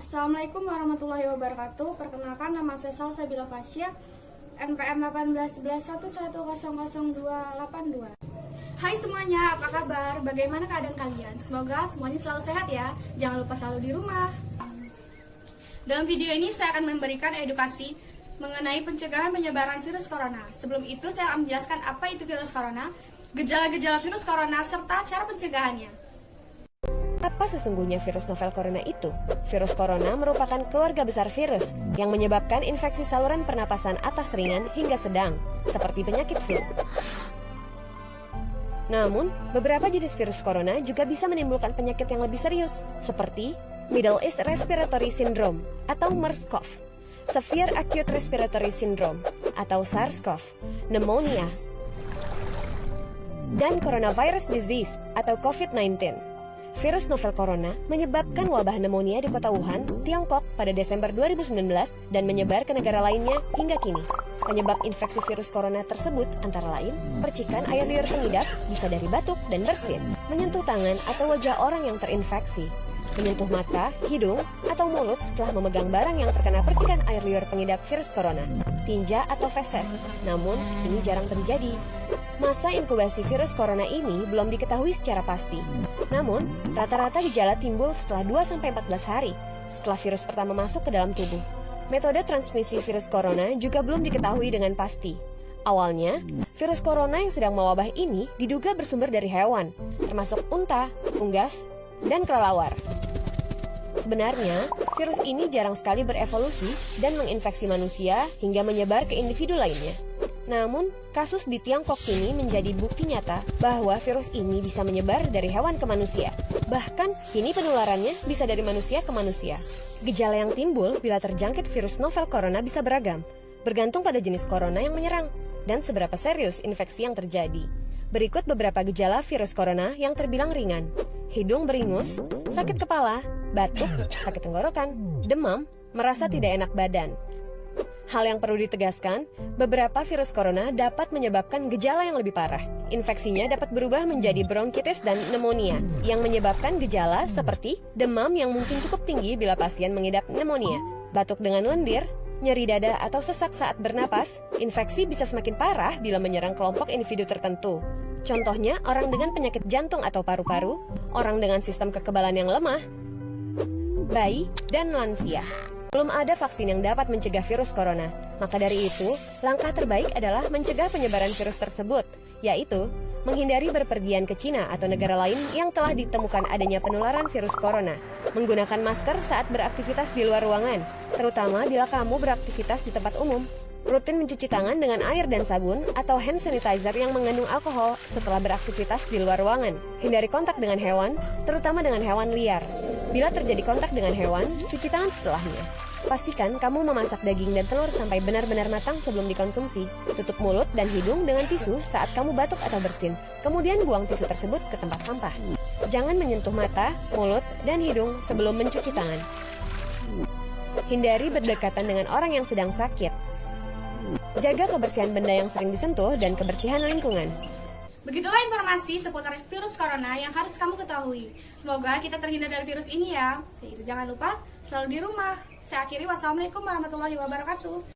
Assalamualaikum warahmatullahi wabarakatuh. Perkenalkan, nama saya Salsabila Fasya, NPM 181111000282. Hai semuanya, apa kabar? Bagaimana keadaan kalian? Semoga semuanya selalu sehat ya. Jangan lupa selalu di rumah. Dalam video ini saya akan memberikan edukasi mengenai pencegahan penyebaran virus corona. Sebelum itu saya akan menjelaskan apa itu virus corona, gejala-gejala virus corona, serta cara pencegahannya. Apa sesungguhnya virus novel corona itu? Virus corona merupakan keluarga besar virus yang menyebabkan infeksi saluran pernapasan atas ringan hingga sedang, seperti penyakit flu. Namun, beberapa jenis virus corona juga bisa menimbulkan penyakit yang lebih serius, seperti Middle East Respiratory Syndrome atau MERS-CoV, Severe Acute Respiratory Syndrome atau SARS-CoV, pneumonia, dan Coronavirus Disease atau COVID-19. Virus novel corona menyebabkan wabah pneumonia di kota Wuhan, Tiongkok pada Desember 2019 dan menyebar ke negara lainnya hingga kini. Penyebab infeksi virus corona tersebut antara lain percikan air liur pengidap bisa dari batuk dan bersin, menyentuh tangan atau wajah orang yang terinfeksi, menyentuh mata, hidung, atau mulut setelah memegang barang yang terkena percikan air liur pengidap virus corona, tinja atau feses, namun ini jarang terjadi. Masa inkubasi virus corona ini belum diketahui secara pasti. Namun, rata-rata gejala timbul setelah 2-14 hari setelah virus pertama masuk ke dalam tubuh. Metode transmisi virus corona juga belum diketahui dengan pasti. Awalnya, virus corona yang sedang mewabah ini diduga bersumber dari hewan, termasuk unta, unggas, dan kelelawar. Sebenarnya, virus ini jarang sekali berevolusi dan menginfeksi manusia hingga menyebar ke individu lainnya. Namun, kasus di Tiongkok ini menjadi bukti nyata bahwa virus ini bisa menyebar dari hewan ke manusia. Bahkan, kini penularannya bisa dari manusia ke manusia. Gejala yang timbul bila terjangkit virus novel corona bisa beragam, bergantung pada jenis corona yang menyerang dan seberapa serius infeksi yang terjadi. Berikut beberapa gejala virus corona yang terbilang ringan: hidung beringus, sakit kepala, batuk, sakit tenggorokan, demam, merasa tidak enak badan. Hal yang perlu ditegaskan, beberapa virus corona dapat menyebabkan gejala yang lebih parah. Infeksinya dapat berubah menjadi bronkitis dan pneumonia, yang menyebabkan gejala seperti demam yang mungkin cukup tinggi bila pasien mengidap pneumonia, batuk dengan lendir, nyeri dada atau sesak saat bernapas. Infeksi bisa semakin parah bila menyerang kelompok individu tertentu. Contohnya, orang dengan penyakit jantung atau paru-paru, orang dengan sistem kekebalan yang lemah, bayi, dan lansia. Belum ada vaksin yang dapat mencegah virus corona. Maka dari itu, langkah terbaik adalah mencegah penyebaran virus tersebut, yaitu menghindari berpergian ke Cina atau negara lain yang telah ditemukan adanya penularan virus corona. Menggunakan masker saat beraktivitas di luar ruangan, terutama bila kamu beraktivitas di tempat umum. Rutin mencuci tangan dengan air dan sabun atau hand sanitizer yang mengandung alkohol setelah beraktivitas di luar ruangan. Hindari kontak dengan hewan, terutama dengan hewan liar. Bila terjadi kontak dengan hewan, cuci tangan setelahnya. Pastikan kamu memasak daging dan telur sampai benar-benar matang sebelum dikonsumsi. Tutup mulut dan hidung dengan tisu saat kamu batuk atau bersin. Kemudian buang tisu tersebut ke tempat sampah. Jangan menyentuh mata, mulut, dan hidung sebelum mencuci tangan. Hindari berdekatan dengan orang yang sedang sakit. Jaga kebersihan benda yang sering disentuh dan kebersihan lingkungan. Begitulah informasi seputar virus corona yang harus kamu ketahui. Semoga kita terhindar dari virus ini ya. Jadi jangan lupa selalu di rumah. Saya akhiri, wassalamualaikum warahmatullahi wabarakatuh.